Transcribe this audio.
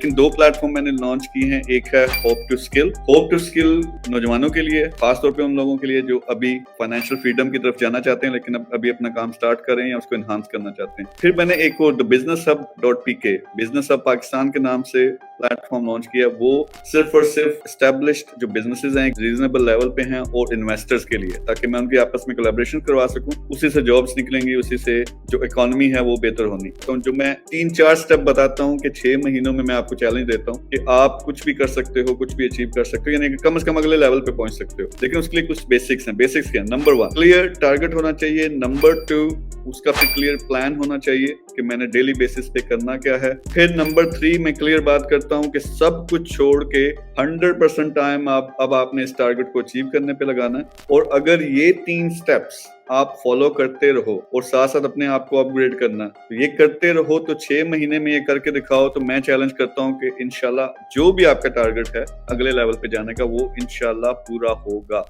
लेकिन 2 प्लेटफॉर्म मैंने लॉन्च की हैं। एक है होप टू स्किल नौजवानों के लिए, खास तौर पे उन लोगों के लिए जो अभी फाइनेंशियल फ्रीडम की तरफ जाना चाहते हैं लेकिन अभी अपना काम स्टार्ट कर रहे हैं या उसको एनहांस करना चाहते हैं। फिर मैंने एक और thebusinesshub.pk बिजनेस हब पाकिस्तान के नाम से प्लेटफॉर्म लॉन्च किया। वो सिर्फ और सिर्फ एस्टेब्लिश्ड जो बिजनेसेस हैं रीजनेबल लेवल पे हैं और इन्वेस्टर्स के लिए, ताकि मैं उनकी आपस में कोलैबोरेशन करवा सकूं, उसी से जॉब्स निकलेंगी, उसी से जो इकोनॉमी है वो बेहतर होनी। तो जो मैं 3-4 स्टेप बताता हूं कि 6 महीनों में मैं आपको चैलेंज देता हूं कि आप कुछ भी कर सकते हो, कुछ भी अचीव कर सकते हो, यानी कि कम से कम अगले लेवल पे पहुंच सकते हो। लेकिन उसके लिए कुछ बेसिक्स हैं। बेसिक्स क्या है? नंबर 1 क्लियर टारगेट होना चाहिए। नंबर 2 उसका फिर क्लियर प्लान होना चाहिए कि मैंने डेली बेसिस पे करना क्या है। फिर नंबर 3 मैं क्लियर बात करता हूं कि सब कुछ छोड़ के 100% टाइम अब आपने इस टारगेट को अचीव करने पे लगाना है। और अगर ये 3 स्टेप्स आप फॉलो करते रहो और साथ साथ अपने आप को अपग्रेड करना, तो ये करते रहो तो 6 महीने में ये करके दिखाओ, तो मैं चैलेंज करता हूं कि इंशाल्लाह जो भी आपका टारगेट है अगले लेवल पे जाने का, वो इंशाल्लाह पूरा होगा।